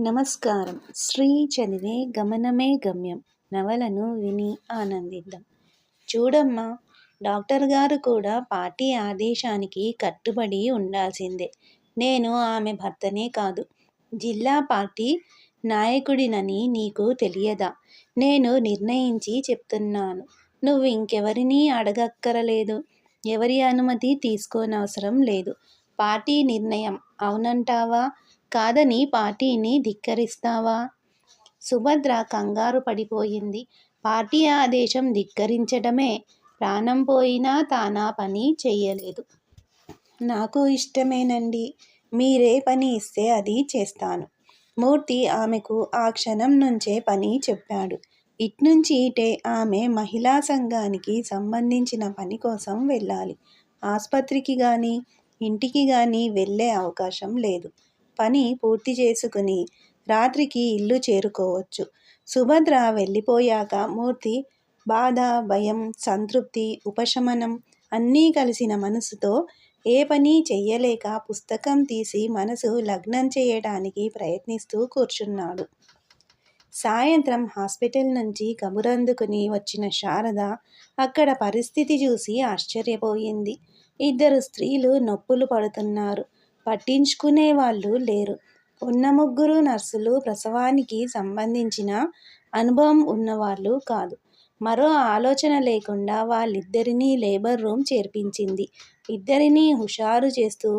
నమస్కారం. శ్రీ చదివే గమనమే గమ్యం నవలను విని ఆనందిద్దాం. చూడమ్మా, డాక్టర్ గారు కూడా పార్టీ ఆదేశానికి కట్టుబడి ఉండాల్సిందే. నేను ఆమె భర్తనే కాదు, జిల్లా పార్టీ నాయకుడినని నీకు తెలియదా? నేను నిర్ణయించి చెప్తున్నాను. నువ్వు ఇంకెవరినీ అడగక్కరలేదు. ఎవరి అనుమతి తీసుకోనవసరం లేదు. పార్టీ నిర్ణయం అవునంటావా, కాదని పార్టీని ధిక్కరిస్తావా? సుభద్ర కంగారు పడిపోయింది. పార్టీ ఆదేశం ధిక్కరించడమే. ప్రాణం పోయినా తానా పని చెయ్యలేదు. నాకు ఇష్టమేనండి. మీరే పని ఇస్తే అది చేస్తాను. మూర్తి ఆమెకు ఆ క్షణం నుంచే పని చెప్పాడు. ఇట్నుంచి ఇటే ఆమె మహిళా సంఘానికి సంబంధించిన పని కోసం వెళ్ళాలి. ఆస్పత్రికి గాని, ఇంటికి గాని వెళ్ళే అవకాశం లేదు. పని పూర్తి చేసుకుని రాత్రికి ఇల్లు చేరుకోవచ్చు. సుభద్ర వెళ్ళిపోయాక మూర్తి బాధ, భయం, సంతృప్తి, ఉపశమనం అన్నీ కలిసిన మనసుతో ఏ పని చెయ్యలేక పుస్తకం తీసి మనసు లగ్నం చేయడానికి ప్రయత్నిస్తూ కూర్చున్నాడు. సాయంత్రం హాస్పిటల్ నుంచి కబురందుకుని వచ్చిన శారద అక్కడ పరిస్థితి చూసి ఆశ్చర్యపోయింది. 2 స్త్రీలు నొప్పులు పడుతున్నారు. పట్టించుకునే వాళ్ళు లేరు. ఉన్న 3 నర్సులు ప్రసవానికి సంబంధించిన అనుభవం ఉన్నవాళ్ళు కాదు. మరో ఆలోచన లేకుండా వాళ్ళిద్దరినీ లేబర్ రూమ్ చేర్పించింది. ఇద్దరినీ హుషారు చేస్తూ,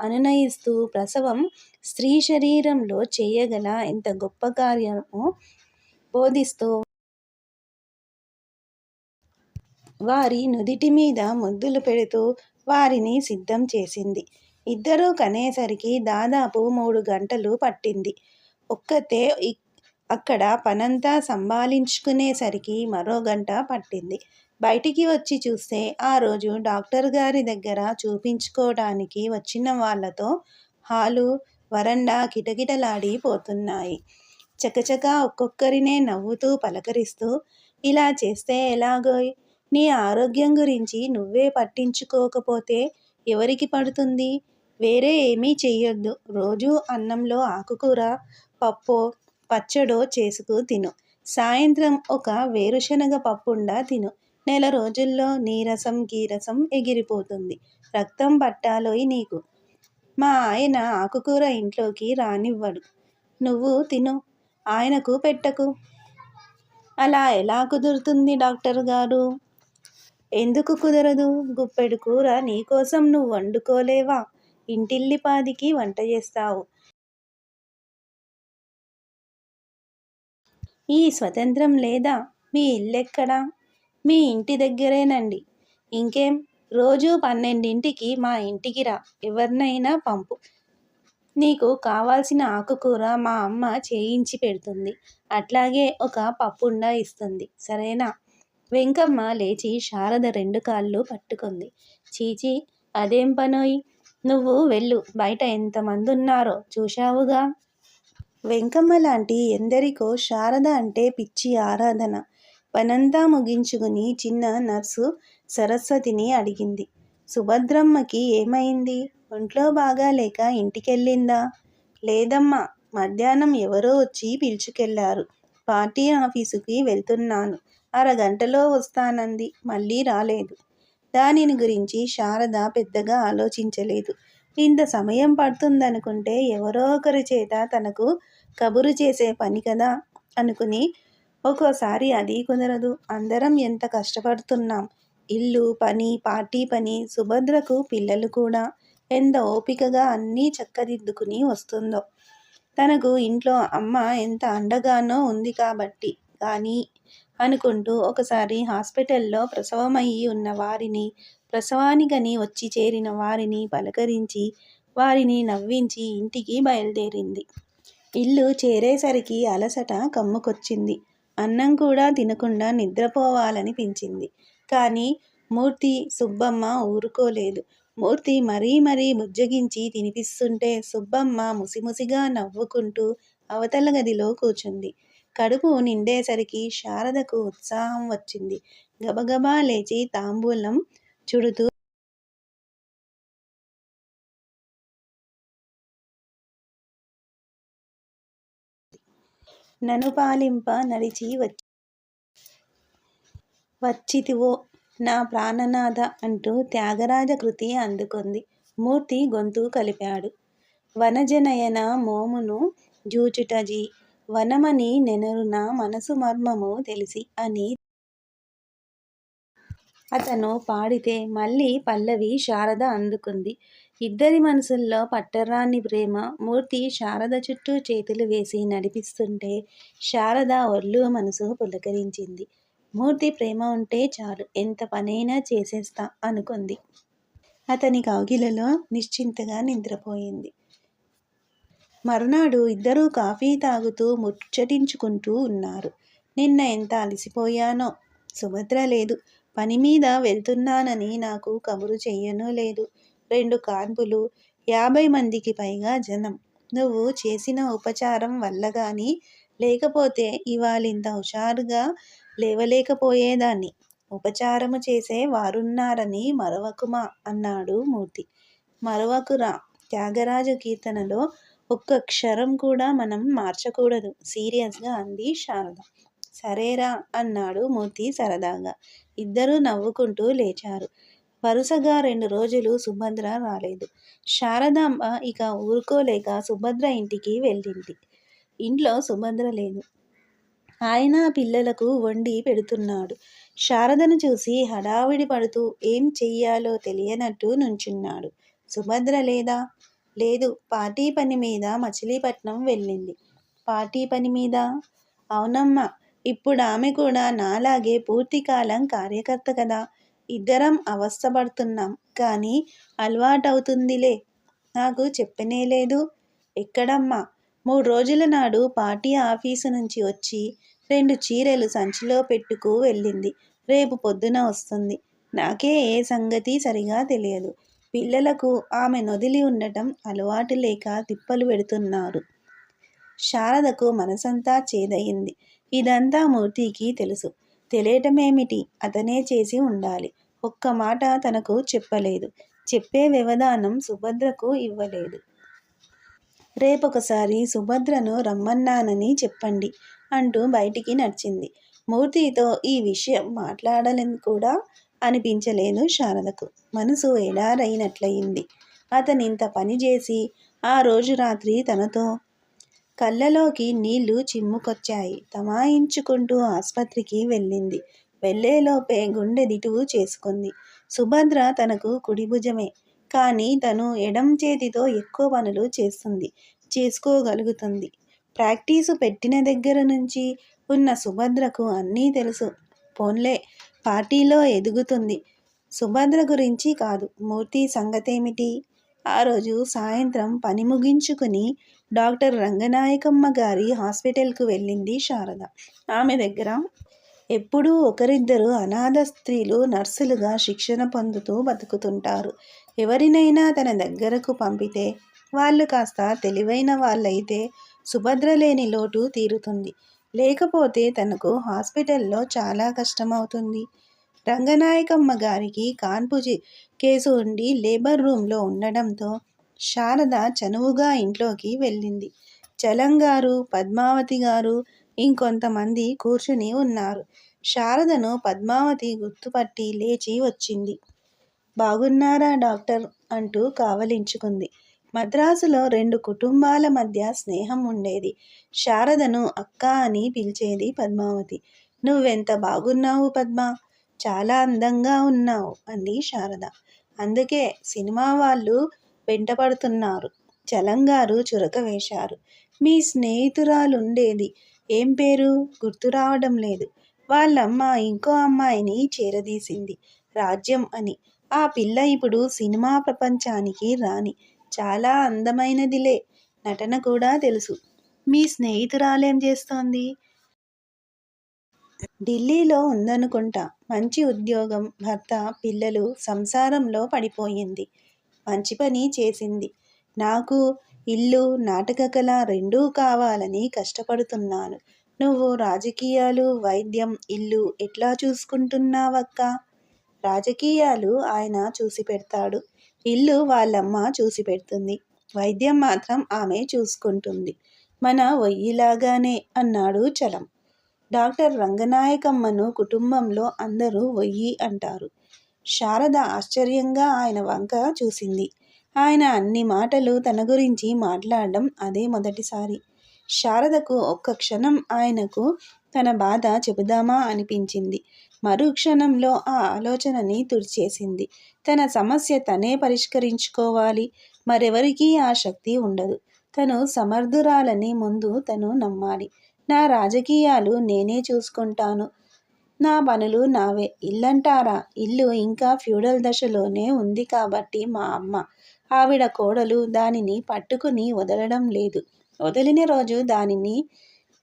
అనునయిస్తూ ప్రసవం స్త్రీ శరీరంలో చేయగల ఎంత గొప్ప కార్యమో బోధిస్తూ వారి నుదిటి మీద ముద్దులు పెడుతూ వారిని సిద్ధం చేసింది. ఇద్దరూ కనేసరికి దాదాపు 3 గంటలు పట్టింది. ఒక్కతే అక్కడ పనంతా సంభాళించుకునేసరికి మరో గంట పట్టింది. బయటికి వచ్చి చూస్తే ఆ రోజు డాక్టర్ గారి దగ్గర చూపించుకోవడానికి వచ్చిన వాళ్ళతో హాలు, వరండా కిటకిటలాడి పోతున్నాయి. చకచకా ఒక్కొక్కరినే నవ్వుతూ పలకరిస్తూ, ఇలా చేస్తే ఎలాగోయ్? నీ ఆరోగ్యం గురించి నువ్వే పట్టించుకోకపోతే ఎవరికి పడుతుంది? వేరే ఏమీ చెయ్యొద్దు. రోజూ అన్నంలో ఆకుకూర, పప్పో, పచ్చడో చేసుకు తిను. సాయంత్రం ఒక వేరుశనగ పప్పుండా తిను. నెల రోజుల్లో నీరసం గీరసం ఎగిరిపోతుంది. రక్తం పట్టాలోయ్ నీకు. మా ఆయన ఆకుకూర ఇంట్లోకి రానివ్వడు. నువ్వు తిను, ఆయనకు పెట్టకు. అలా ఎలా కుదురుతుంది డాక్టర్ గారు? ఎందుకు కుదరదు? గుప్పెడు కూర నీకోసం నువ్వు వండుకోలేవా? ఇంటిల్లిపాదికి వంట చేస్తావు. ఈ స్వతంత్రం లేదా? మీ ఇల్లెక్కడా? మీ ఇంటి దగ్గరేనండి. ఇంకేం, రోజూ 12ంటికి మా ఇంటికి రా. ఎవర్నైనా పంపు. నీకు కావాల్సిన ఆకుకూర మా అమ్మ చేయించి పెడుతుంది. అట్లాగే ఒక పప్పుండా ఇస్తుంది. సరేనా? వెంకమ్మ లేచి శారద 2 కాళ్ళు పట్టుకుంది. చీచీ, అదేం పనోయ్? నువ్వు వెళ్ళు. బయట ఎంతమందున్నారో చూశావుగా. వెంకమ్మ లాంటి ఎందరికో శారద అంటే పిచ్చి ఆరాధన. పనంతా ముగించుకుని చిన్న నర్సు సరస్వతిని అడిగింది. సుభద్రమ్మకి ఏమైంది? ఒంట్లో బాగాలేక ఇంటికెళ్ళిందా? లేదమ్మా, మధ్యాహ్నం ఎవరో వచ్చి పిలుచుకెళ్ళారు. పార్టీ ఆఫీసుకి వెళ్తున్నాను. అరగంటలో వస్తానంది. మళ్ళీ రాలేదు. దానిని గురించి శారద పెద్దగా ఆలోచించలేదు. ఇంత సమయం పడుతుందనుకుంటే ఎవరో ఒకరి చేత తనకు కబురు చేసే పని కదా అనుకుని, ఒక్కోసారి అది కుదరదు. అందరం ఎంత కష్టపడుతున్నాం. ఇల్లు పని, పార్టీ పని, సుభద్రకు పిల్లలు కూడా. ఎంత ఓపికగా అన్నీ చక్కదిద్దుకుని వస్తుందో. తనకు ఇంట్లో అమ్మ ఎంత అండగానో ఉంది కాబట్టి. కానీ అనుకుంటూ ఒకసారి హాస్పిటల్లో ప్రసవమయ్యి ఉన్న వారిని, ప్రసవానికని వచ్చి చేరిన వారిని పలకరించి, వారిని నవ్వించి ఇంటికి బయలుదేరింది. ఇల్లు చేరేసరికి అలసట కమ్ముకొచ్చింది. అన్నం కూడా తినకుండా నిద్రపోవాలనిపించింది. కానీ మూర్తి, సుబ్బమ్మ ఊరుకోలేదు. మూర్తి మరీ మరీ బుజ్జగించి తినిపిస్తుంటే సుబ్బమ్మ ముసిముసిగా నవ్వుకుంటూ అవతల గదిలో కూర్చుంది. కడుపు నిండేసరికి శారదకు ఉత్సాహం వచ్చింది. గబగబా లేచి తాంబూలం చుడుతూ నను పాలింప నడిచి వచ్చితివో నా ప్రాణనాథ అంటూ త్యాగరాజ కృతి అందుకుంది. మూర్తి గొంతు కలిపాడు. వనజనయన మోమును జూచుటజీ వనమని నెనరున మనసు మర్మము తెలిసి అని అతను పాడితే మళ్ళీ పల్లవి శారద అందుకుంది. ఇద్దరి మనసుల్లో పట్టరాని ప్రేమ. మూర్తి శారద చుట్టూ చేతులు వేసి నడిపిస్తుంటే శారద ఒళ్ళు మనసు పులకరించింది. మూర్తి ప్రేమ ఉంటే చాలు, ఎంత పనైనా చేసేస్తా అనుకుంది. అతని కౌగిలిలో నిశ్చింతగా నిద్రపోయింది. మర్నాడు ఇద్దరూ కాఫీ తాగుతూ ముచ్చటించుకుంటూ ఉన్నారు. నిన్న ఎంత అలసిపోయానో. సుభద్ర లేదు. పనిమీద వెళ్తున్నానని నాకు కబురు చెయ్యనూ లేదు. 2 కాన్పులు, 50 మందికి పైగా జనం. నువ్వు చేసిన ఉపచారం వల్లగాని, లేకపోతే ఇవాళింత హుషారుగా లేవలేకపోయేదాన్ని. ఉపచారము చేసే వారున్నారని మరవకుమా అన్నాడు మూర్తి. మరవకురా. త్యాగరాజ కీర్తనలో ఒక్క అక్షరం కూడా మనం మార్చకూడదు సీరియస్గా అంది శారద. సరేరా అన్నాడు మూర్తి సరదాగా. ఇద్దరూ నవ్వుకుంటూ లేచారు. వరుసగా 2 రోజులు సుభద్ర రాలేదు. శారదాంబ ఇక ఊరుకోలేక సుభద్ర ఇంటికి వెళ్ళింది. ఇంట్లో సుభద్ర లేదు. ఆయన పిల్లలకు వండి పెడుతున్నాడు. శారదను చూసి హడావిడి పడుతూ ఏం చెయ్యాలో తెలియనట్టు నుంచున్నాడు. సుభద్ర లేదా? లేదు, పార్టీ పని మీద మచిలీపట్నం వెళ్ళింది. పార్టీ పని మీద? అవునమ్మా. ఇప్పుడు ఆమె కూడా నాలాగే పూర్తికాలం కార్యకర్త కదా. ఇద్దరం అవస్థపడుతున్నాం. కానీ అలవాటవుతుందిలే. నాకు చెప్పనేలేదు. ఎక్కడమ్మా? 3 రోజుల నాడు పార్టీ ఆఫీసు నుంచి వచ్చి 2 చీరెలు సంచిలో పెట్టుకు వెళ్ళింది. రేపు పొద్దున వస్తుంది. నాకే ఏ సంగతి సరిగా తెలియదు. పిల్లలకు ఆమె నొదిలి ఉండటం అలవాటు లేక తిప్పలు పెడుతున్నారు. శారదకు మనసంతా చేదయింది. ఇదంతా మూర్తికి తెలుసు. తెలియటమేమిటి? అతనే చేసి ఉండాలి. ఒక్క మాట తనకు చెప్పలేదు. చెప్పే వ్యవధానం సుభద్రకు ఇవ్వలేదు. రేపొకసారి సుభద్రను రమ్మన్నానని చెప్పండి అంటూ బయటికి నడిచింది. మూర్తితో ఈ విషయం మాట్లాడాలని కూడా అనిపించలేదు శారదకు. మనసు ఎడారైనట్లయింది. అతనింత పని చేసి ఆ రోజు రాత్రి తనతో కళ్ళలోకి నీళ్లు చిమ్ముకొచ్చాయి. తమాయించుకుంటూ ఆస్పత్రికి వెళ్ళింది. వెళ్ళేలోపే గుండె దిటువు చేసుకుంది. సుభద్ర తనకు కుడిభుజమే. కానీ తను ఎడం చేతితో ఎక్కువ పనులు చేసుకోగలుగుతుంది. ప్రాక్టీసు పెట్టిన దగ్గర నుంచి ఉన్న సుభద్రకు అన్నీ తెలుసు. పోన్లే, పార్టీలో ఎదుగుతుంది. సుభద్ర గురించి కాదు, మూర్తి సంగతేమిటి? ఆ రోజు సాయంత్రం పని ముగించుకుని డాక్టర్ రంగనాయకమ్మ గారి హాస్పిటల్కు వెళ్ళింది శారద. ఆమె దగ్గర ఎప్పుడూ ఒకరిద్దరు అనాథ స్త్రీలు నర్సులుగా శిక్షణ పొందుతూ బతుకుతుంటారు. ఎవరినైనా తన దగ్గరకు పంపితే వాళ్ళు కాస్త తెలివైన వాళ్ళైతే సుభద్ర లేని లోటు తీరుతుంది. లేకపోతే తనకు హాస్పిటల్లో చాలా కష్టమవుతుంది. రంగనాయకమ్మ గారికి కాన్పు కేసు ఉండి లేబర్ రూమ్లో ఉండడంతో శారద చనువుగా ఇంట్లోకి వెళ్ళింది. చలంగారు, పద్మావతి గారు, ఇంకొంతమంది కూర్చుని ఉన్నారు. శారదను పద్మావతి గుర్తుపట్టి లేచి వచ్చింది. బాగున్నారా డాక్టర్ అంటూ కావలించుకుంది. మద్రాసులో 2 కుటుంబాల మధ్య స్నేహం ఉండేది. శారదను అక్క అని పిలిచేది పద్మావతి. నువ్వెంత బాగున్నావు పద్మ, చాలా అందంగా ఉన్నావు అంది శారద. అందుకే సినిమా వాళ్ళు వెంటపడుతున్నారు. చలంగారు చురక వేశారు. మీ స్నేహితురాలుండేది, ఏం పేరు? గుర్తు రావడం లేదు. వాళ్ళమ్మ ఇంకో అమ్మాయిని చేరదీసింది, రాజ్యం అని. ఆ పిల్ల ఇప్పుడు సినిమా ప్రపంచానికి రాణి. చాలా అందమైనదిలే. నటన కూడా తెలుసు. మీ స్నేహితురాలేం చేస్తోంది? ఢిల్లీలో ఉందనుకుంటా. మంచి ఉద్యోగం, భర్త, పిల్లలు, సంసారంలో పడిపోయింది. మంచి పని చేసింది. నాకు ఇల్లు, నాటక కళ రెండూ కావాలని కష్టపడుతున్నాను. నువ్వు రాజకీయాలు, వైద్యం, ఇల్లు ఎట్లా చూసుకుంటున్నావక్క? రాజకీయాలు ఆయన చూసి పెడతాడు. ఇల్లు వాళ్ళమ్మ చూసి పెడుతుంది. వైద్యం మాత్రం ఆమె చూసుకుంటుంది. మన వొయ్యిలాగానే అన్నాడు చలం. డాక్టర్ రంగనాయకమ్మను కుటుంబంలో అందరూ వొయ్యి అంటారు. శారద ఆశ్చర్యంగా ఆయన వంక చూసింది. ఆయన అన్ని మాటలు తన గురించి మాట్లాడడం అదే మొదటిసారి. శారదకు ఒక్క క్షణం ఆయనకు తన బాధ చెబుదామా అనిపించింది. మరుక్షణంలో ఆ ఆలోచనని తుడిచేసింది. తన సమస్య తనే పరిష్కరించుకోవాలి. మరెవరికీ ఆ శక్తి ఉండదు. తను సమర్థురాలని ముందు తను నమ్మాలి. నా రాజకీయాలు నేనే చూసుకుంటాను. నా పనులు నావే. ఇల్లంటారా? ఇల్లు ఇంకా ఫ్యూడల్ దశలోనే ఉంది కాబట్టి మా అమ్మ. ఆవిడ కోడలు దానిని పట్టుకుని వదలడం లేదు. వదిలిన రోజు దానిని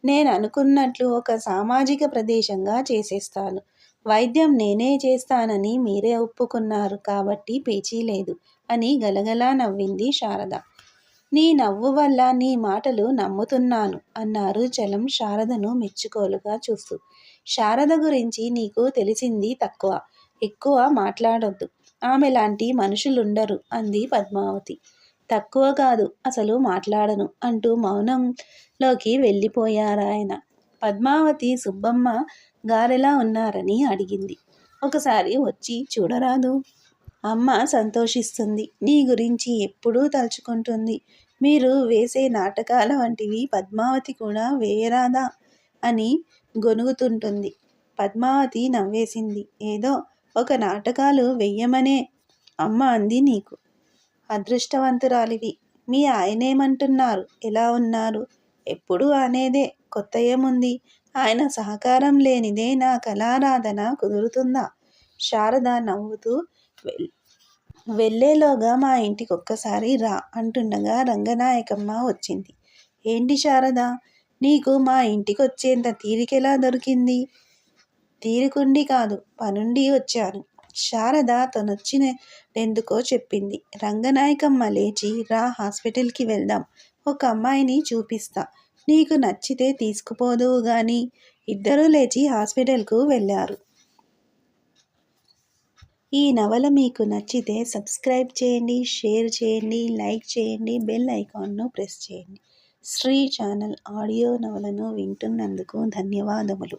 నేననుకున్నట్లు ఒక సామాజిక ప్రదేశంగా చేసేస్తాను. వైద్యం నేనే చేస్తానని మీరే ఒప్పుకున్నారు కాబట్టి పేచీ లేదు అని గలగలా నవ్వింది శారద. నీ నవ్వు వల్ల నీ మాటలు నమ్ముతున్నాను అన్నారు చలం శారదను మెచ్చుకోలుగా చూస్తూ. శారద గురించి నీకు తెలిసింది తక్కువ. ఎక్కువ మాట్లాడొద్దు. ఆమెలాంటి మనుషులుండరు అంది పద్మావతి. తక్కువ కాదు, అసలు మాట్లాడను అంటూ మౌనంలోకి వెళ్ళిపోయారాయన. పద్మావతి సుబ్బమ్మ గారెలా ఉన్నారని అడిగింది. ఒకసారి వచ్చి చూడరాదు? అమ్మ సంతోషిస్తుంది. నీ గురించి ఎప్పుడూ తలుచుకుంటుంది. మీరు వేసే నాటకాల వంటివి పద్మావతి కూడా వేయరాదా అని గొణుగుతుంటుంది. పద్మావతి నవ్వేసింది. ఏదో ఒక నాటకాలు వెయ్యమనే అమ్మ అంది. నీకు అదృష్టవంతురాలివి. మీ ఆయనేమంటున్నారు? ఎలా ఉన్నారు? ఎప్పుడూ అనేదే, కొత్త ఏముంది? ఆయన సహకారం లేనిదే నా కళారాధన కుదురుతుందా? శారద నవ్వుతూ వెళ్ళేలోగా మా ఇంటికొక్కసారి రా అంటుండగా రంగనాయకమ్మ వచ్చింది. ఏంటి శారద, నీకు మా ఇంటికొచ్చేంత తీరికెలా దొరికింది? తీరికుండి కాదు, పనుండి వచ్చాను. శారద తనొచ్చినదెందుకో చెప్పింది. రంగనాయకమ్మ లేచి, రా హాస్పిటల్కి వెళ్దాం. ఒక అమ్మాయిని చూపిస్తా. నీకు నచ్చితే తీసుకుపోదువు గాని. ఇద్దరూ లేచి హాస్పిటల్కు వెళ్ళారు. ఈ నవల మీకు నచ్చితే సబ్స్క్రైబ్ చేయండి, షేర్ చేయండి, లైక్ చేయండి, బెల్ ఐకాన్ను ప్రెస్ చేయండి. శ్రీ ఛానల్ ఆడియో నవలను వింటున్నందుకు ధన్యవాదములు.